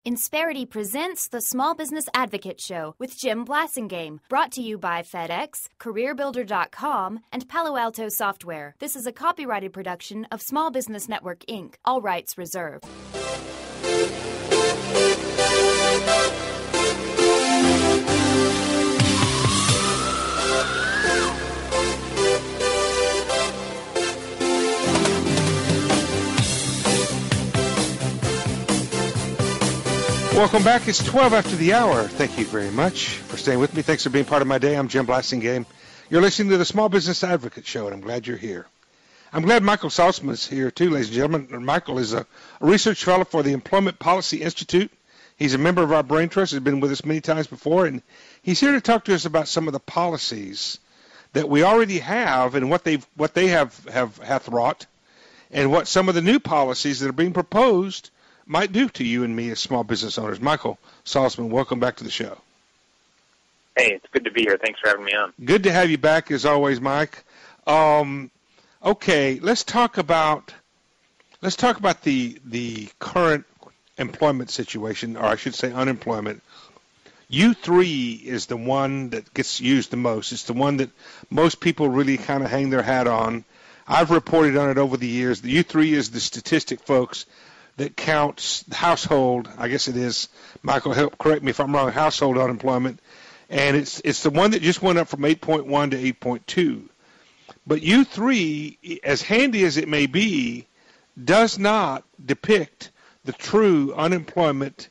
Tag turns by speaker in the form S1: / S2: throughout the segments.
S1: Insperity presents the Small Business Advocate Show with Jim Blasingame, brought to you by FedEx, CareerBuilder.com, and Palo Alto Software. This is a copyrighted production of Small Business Network, Inc., all rights reserved.
S2: Welcome back. It's 12 after the hour. Thank you very much for staying with me. Thanks for being part of my day. I'm Jim Blasingame. You're listening to the Small Business Advocate Show, and I'm glad you're here. I'm glad Michael Saltsman is here, too, ladies and gentlemen. Michael is a research fellow for the Employment Policy Institute. He's a member of our Brain Trust. He's been with us many times before, and he's here to talk to us about some of the policies that we already have and what they have wrought, and what some of the new policies that are being proposed might do to you and me as small business owners. Michael Saltsman, welcome back to the show.
S3: Hey, it's good to be here. Thanks for having me on.
S2: Good to have you back as always, Mike. Okay, let's talk about the current employment situation, or I should say unemployment. U3 is the one that gets used the most. It's the one that most people really kind of hang their hat on. I've reported on it over the years. The U3 is the statistic, folks, that counts household, I guess it is, Michael, correct me if I'm wrong, household unemployment, and it's the one that just went up from 8.1 to 8.2. But U3, as handy as it may be, does not depict the true unemployment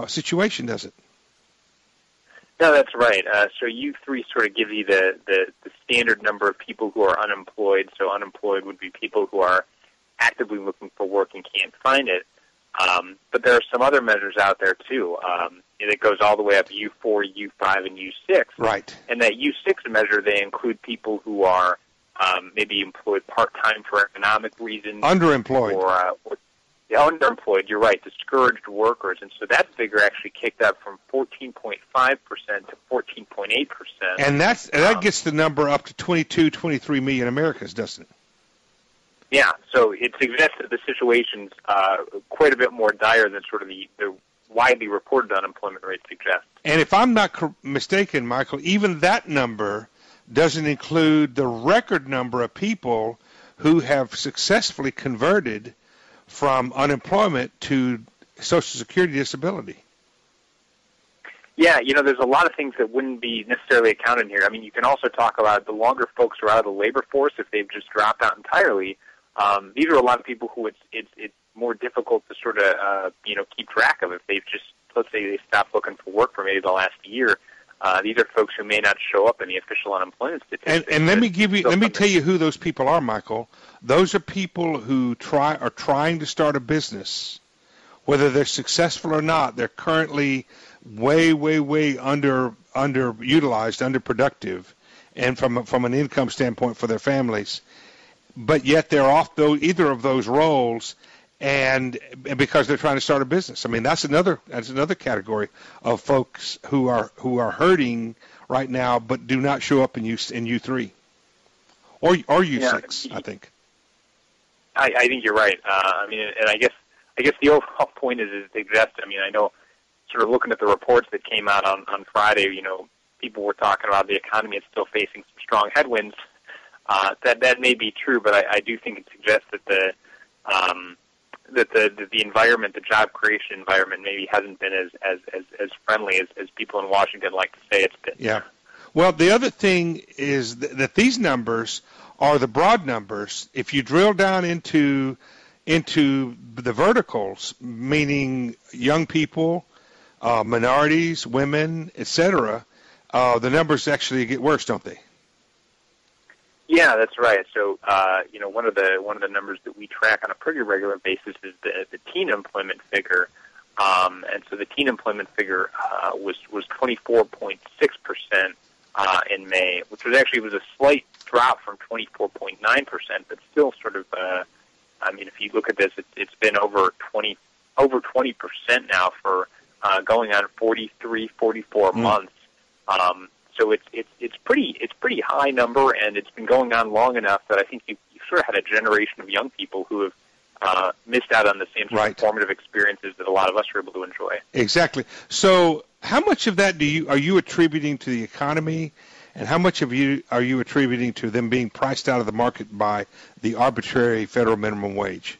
S2: situation, does it?
S3: No, that's right. So U3 sort of gives you the standard number of people who are unemployed. So unemployed would be people who are actively looking for work and can't find it. But there are some other measures out there, too. It goes all the way up U4, U5, and U6.
S2: Right.
S3: And that U6 measure, they include people who are maybe employed part-time for economic reasons.
S2: Underemployed.
S3: Or underemployed, you're right, discouraged workers. And so that figure actually kicked up from 14.5% to 14.8%.
S2: And that gets the number up to 22, 23 million Americans, doesn't it?
S3: Yeah, so it suggests that the situation's quite a bit more dire than sort of the widely reported unemployment rate suggests.
S2: And if I'm not mistaken, Michael, even that number doesn't include the record number of people who have successfully converted from unemployment to Social Security disability.
S3: Yeah, there's a lot of things that wouldn't be necessarily accounted here. I mean, you can also talk about the longer folks are out of the labor force, if they've just dropped out entirely. These are a lot of people who it's more difficult to sort of keep track of. If they've just, let's say, they stopped looking for work for maybe the last year, these are folks who may not show up in the official unemployment statistics.
S2: And let me tell you who those people are, Michael. Those are people who are trying to start a business. Whether they're successful or not, they're currently way underutilized, underproductive, and from an income standpoint for their families. But yet they're off either of those roles, and because they're trying to start a business. I mean, that's another category of folks who are hurting right now, but do not show up in U3 or U6. Yeah, I think.
S3: I think you're right. I mean, and I guess the overall point is to suggest. I mean, I know, sort of looking at the reports that came out on Friday. People were talking about the economy is still facing some strong headwinds. That may be true, but I do think it suggests that the environment, the job creation environment, maybe hasn't been as friendly as people in Washington like to say it's been.
S2: Yeah. Well, the other thing is that these numbers are the broad numbers. If you drill down into the verticals, meaning young people, minorities, women, etc., the numbers actually get worse, don't they?
S3: Yeah, that's right. So, one of the numbers that we track on a pretty regular basis is the teen employment figure, and so the teen employment figure was 24.6% in May, which was a slight drop from 24.9%, but still sort of. I mean, if you look at this, it's been over 20% now for going on 44 months. So it's pretty high number, and it's been going on long enough that I think you sort of had a generation of young people who have missed out on the same sort
S2: Right.
S3: of formative experiences that a lot of us were able to enjoy.
S2: Exactly. So how much of that are you attributing to the economy, and how much are you attributing to them being priced out of the market by the arbitrary federal minimum wage?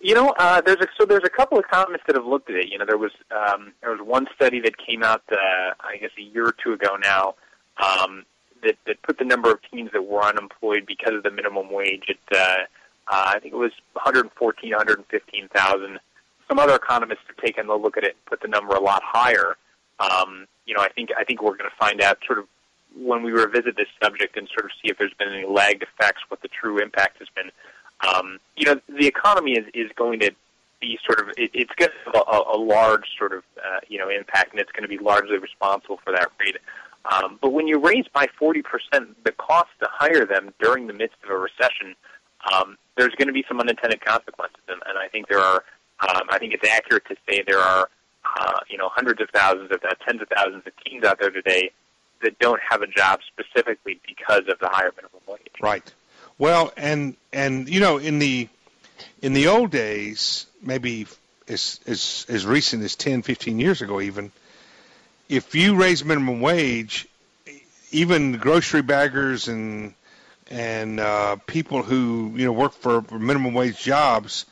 S3: You know, there's a couple of economists that have looked at it. You know, there was one study that came out, I guess, a year or two ago now, that put the number of teens that were unemployed because of the minimum wage at I think it was 114, 115,000. Some other economists have taken a look at it and put the number a lot higher. You know, I think we're going to find out sort of when we revisit this subject and sort of see if there's been any lagged effects, what the true impact has been. You know, the economy is going to be sort of, it's going to have a large sort of, you know, impact, and it's going to be largely responsible for that rate. But when you raise by 40% the cost to hire them during the midst of a recession, there's going to be some unintended consequences. And I think there are, I think it's accurate to say there are, you know, hundreds of thousands, if not tens of thousands of teens out there today that don't have a job specifically because of the higher minimum wage.
S2: Right. Well, and you know, in the old days, maybe as recent as 10, 15 years ago even, if you raise minimum wage, even grocery baggers and people who, you know, work for minimum wage jobs,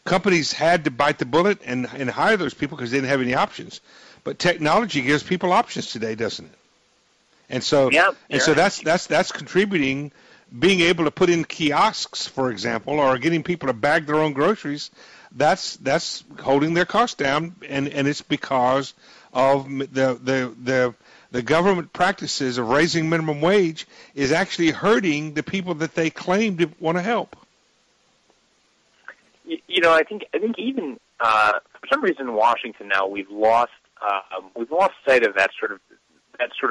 S2: companies had to bite the bullet and hire those people because they didn't have any options. But technology gives people options today, doesn't it? And so, so that's contributing. Being able to put in kiosks, for example, or getting people to bag their own groceries, that's holding their costs down, and it's because of the government practices of raising minimum wage is actually hurting the people that they claim to want to help.
S3: You know, I think even for some reason in Washington now we've lost sight of that sort of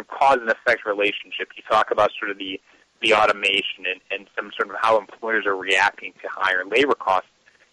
S3: cause and effect relationship. You talk about sort of the automation and some sort of how employers are reacting to higher labor costs.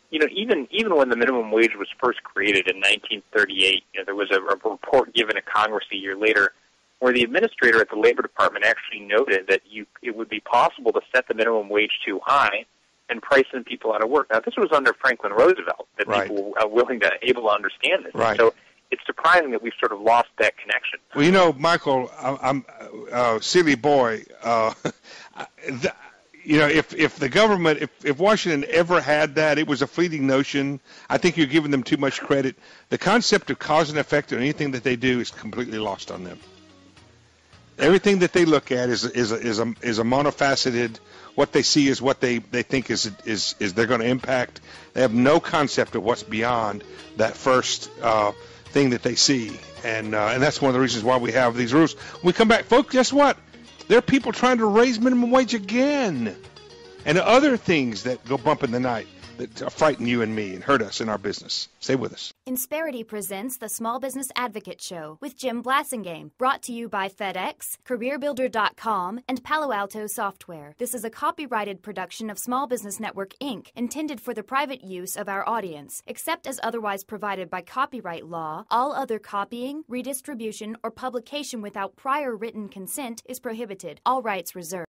S3: You know, even when the minimum wage was first created in 1938, you know, there was a report given to Congress a year later where the administrator at the Labor Department actually noted that it would be possible to set the minimum wage too high and price some people out of work. Now, this was under Franklin Roosevelt that people were able to understand this.
S2: Right.
S3: So it's surprising that we've sort of lost that connection.
S2: Well, you know, Michael, I'm silly boy. You know, if the government, if Washington ever had that, it was a fleeting notion. I think you're giving them too much credit. The concept of cause and effect on anything that they do is completely lost on them. Everything that they look at is a monofaceted. What they see is what they think is they're going to impact. They have no concept of what's beyond that first thing that they see, and that's one of the reasons why we have these rules. When we come back, folks, guess what? There are people trying to raise minimum wage again, and other things that go bump in the night that frighten you and me and hurt us in our business. Stay with us.
S1: Insperity presents the Small Business Advocate Show with Jim Blasingame, brought to you by FedEx, CareerBuilder.com, and Palo Alto Software. This is a copyrighted production of Small Business Network, Inc., intended for the private use of our audience. Except as otherwise provided by copyright law, all other copying, redistribution, or publication without prior written consent is prohibited. All rights reserved.